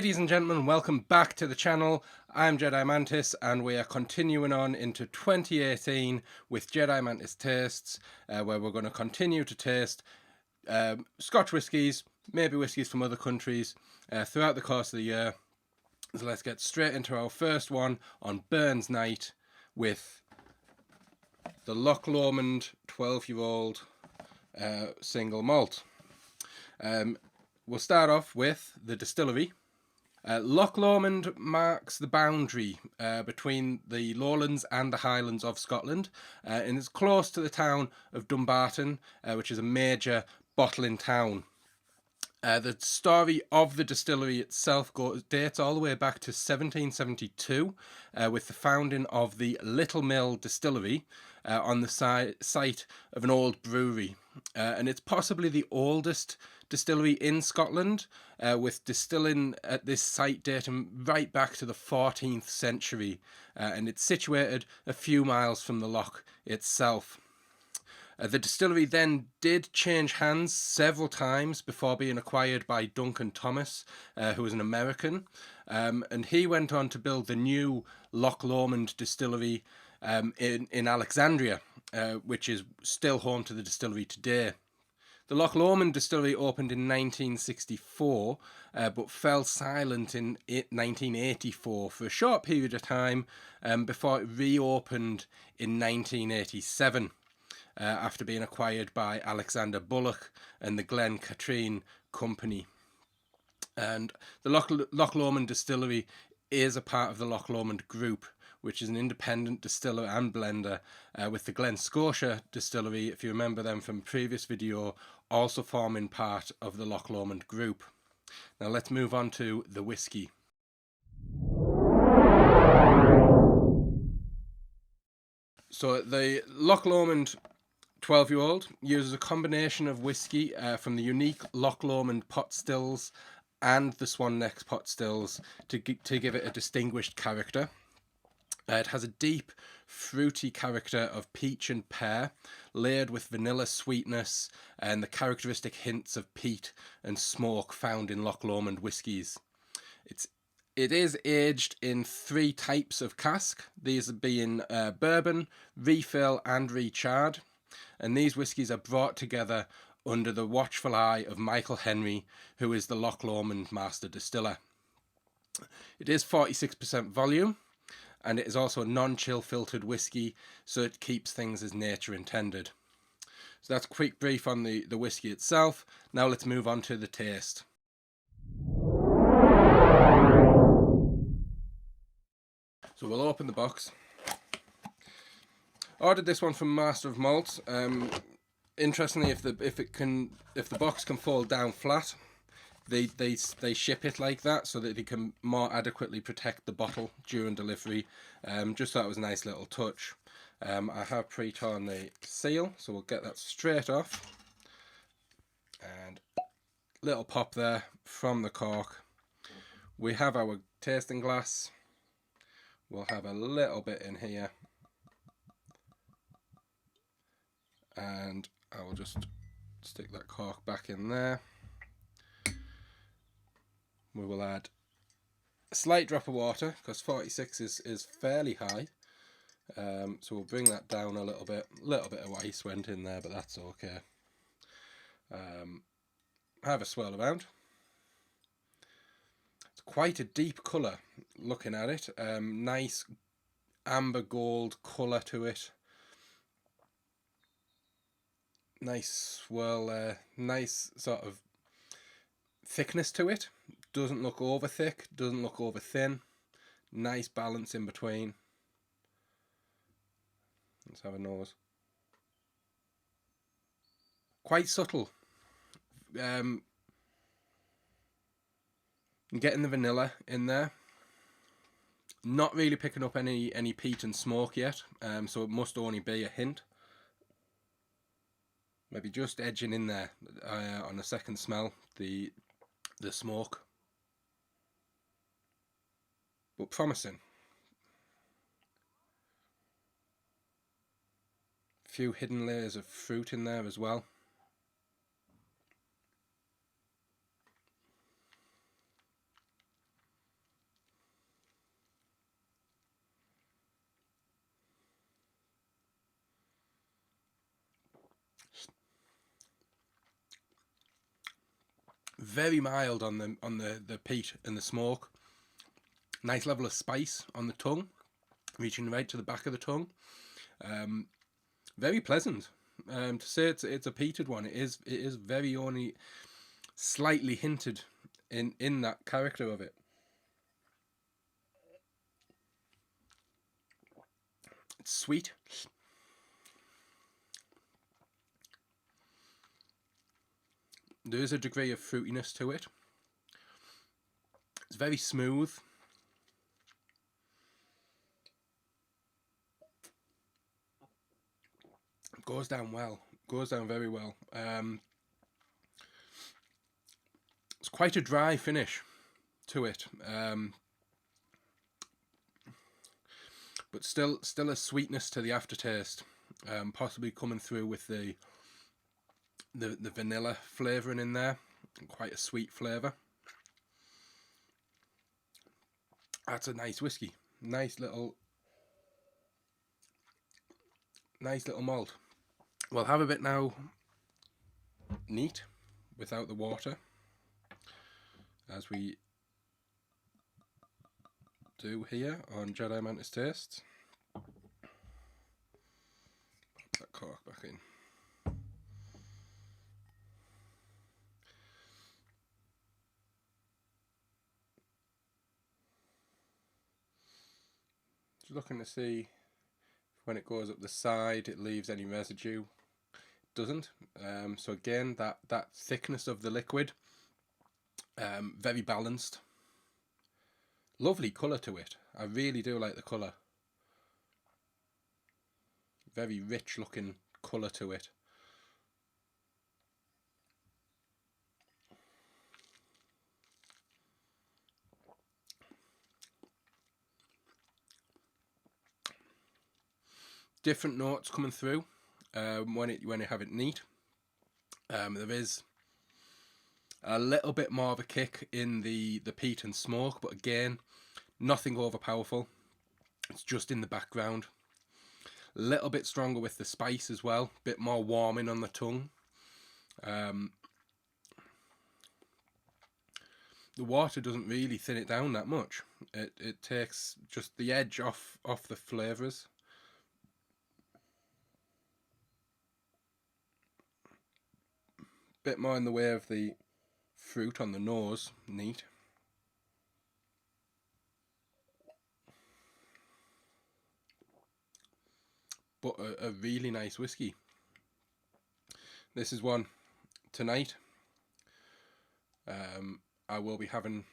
Ladies and gentlemen, welcome back to the channel. I'm Jedi Mantis and we are continuing on into 2018 with Jedi Mantis Tastes, where we're going to continue to taste Scotch whiskies, maybe whiskies from other countries, throughout the course of the year. So let's get straight into our first one on Burns Night with the Loch Lomond 12-year-old single malt. We'll start off with the distillery. Loch Lomond marks the boundary between the lowlands and the highlands of Scotland, and it's close to the town of Dumbarton, which is a major bottling town. The story of the distillery itself dates all the way back to 1772, with the founding of the Little Mill Distillery on the site of an old brewery. And it's possibly the oldest distillery in Scotland, with distilling at this site dating right back to the 14th century, and it's situated a few miles from the loch itself. The distillery then did change hands several times before being acquired by Duncan Thomas, who was an American, and he went on to build the new Loch Lomond distillery in Alexandria, which is still home to the distillery today. The Loch Lomond distillery opened in 1964, but fell silent in 1984 for a short period of time, before it reopened in 1987. After being acquired by Alexander Bullock and the Glen Katrine Company. And the Loch Lomond distillery is a part of the Loch Lomond Group, which is an independent distiller and blender, with the Glen Scotia distillery, if you remember them from a previous video, also forming part of the Loch Lomond Group. Now let's move on to the whiskey. So the Loch Lomond 12-year-old uses a combination of whiskey from the unique Loch Lomond pot stills and the Swan Neck pot stills to give it a distinguished character. It has a deep, fruity character of peach and pear, layered with vanilla sweetness and the characteristic hints of peat and smoke found in Loch Lomond whiskies. It is aged in 3 types of cask, these being bourbon, refill and recharred. And these whiskies are brought together under the watchful eye of Michael Henry, who is the Loch Lomond master distiller. It is 46% volume, and it is also a non-chill filtered whiskey, so it keeps things as nature intended. So that's a quick brief on the whiskey itself. Now let's move on to the taste. So we'll open the box. Ordered this one from Master of Malt. Interestingly, if the box can fold down flat, they ship it like that so that they can more adequately protect the bottle during delivery. Just thought it was a nice little touch. I have pre-torn the seal, so we'll get that straight off. And little pop there from the cork. We have our tasting glass. We'll have a little bit in here. And I will just stick that cork back in there. We will add a slight drop of water, because 46 is fairly high. So we'll bring that down a little bit. A little bit of ice went in there, but that's okay. Have a swirl around. It's quite a deep colour looking at it. Nice amber gold colour to it. Nice swirl, nice sort of thickness to it. Doesn't look over thick, doesn't look over thin. Nice balance in between. Let's have a nose. Quite subtle. I'm getting the vanilla in there. Not really picking up any peat and smoke yet, so it must only be a hint. Maybe just edging in there on a second smell, the smoke. But promising. A few hidden layers of fruit in there as well. Very mild on the peat and the smoke. Nice level of spice on the tongue, reaching right to the back of the tongue. Very pleasant. To say it's a peated one, it is very only slightly hinted in that character of it. It's sweet. There is a degree of fruitiness to it. It's very smooth. It goes down well. Goes down very well. It's quite a dry finish to it, but still a sweetness to the aftertaste, possibly coming through with the vanilla flavouring in there, and quite a sweet flavour. That's a nice whiskey. Nice little malt. We'll have a bit now neat without the water, as we do here on Jedi Mantis Tastes. Pop that cork back in. Just looking to see if when it goes up the side it leaves any residue. It doesn't. So again, that thickness of the liquid, very balanced. Lovely colour to it. I really do like the colour. Very rich looking colour to it. Different notes coming through when you have it neat. There is a little bit more of a kick in the peat and smoke, but again, nothing overpowerful. It's just in the background. A little bit stronger with the spice as well. Bit more warming on the tongue. The water doesn't really thin it down that much. It takes just the edge off the flavours. Bit more in the way of the fruit on the nose, neat. But a really nice whiskey. This is one tonight. I will be having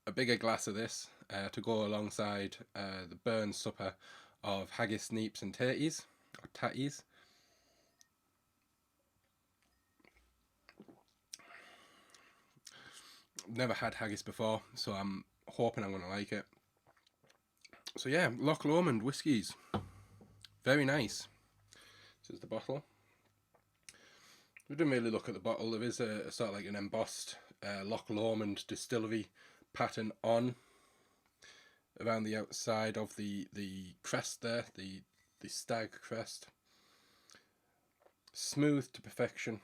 a bigger glass of this to go alongside the burn supper of haggis, neeps and tatties, or tatties. Never had haggis before, so I'm hoping I'm going to like it. So yeah, Loch Lomond whiskies. Very nice. This is the bottle. We didn't really look at the bottle. There is a sort of like an embossed Loch Lomond distillery pattern on around the outside of the crest there, the stag crest. Smooth to perfection.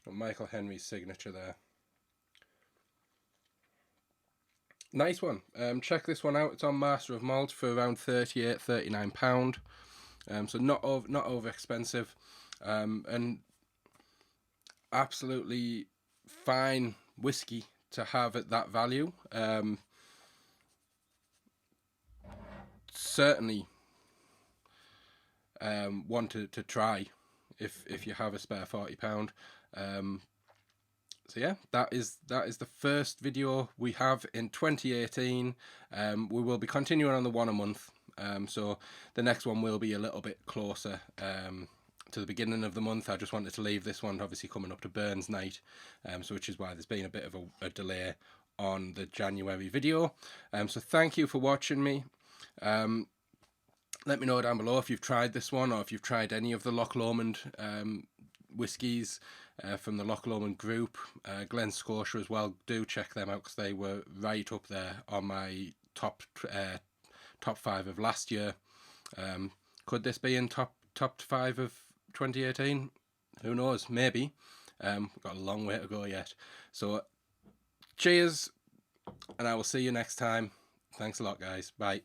And Michael Henry's signature there. Nice one. Check this one out. It's on Master of Malt for around £38-39. So not over expensive, and absolutely fine whiskey to have at that value. Certainly one to try if you have a spare £40. So yeah, that is the first video we have in 2018. We will be continuing on the one a month. So the next one will be a little bit closer to the beginning of the month. I just wanted to leave this one obviously coming up to Burns night, so which is why there's been a bit of a delay on the January video. So thank you for watching me. Let me know down below if you've tried this one or if you've tried any of the Loch Lomond whiskies from the Loch Lomond group. Glen Scotia as well. Do check them out because they were right up there on my top 5 of last year. Could this be in top 5 of 2018? Who knows? Maybe. We've got a long way to go yet. So cheers, and I will see you next time. Thanks a lot, guys. Bye.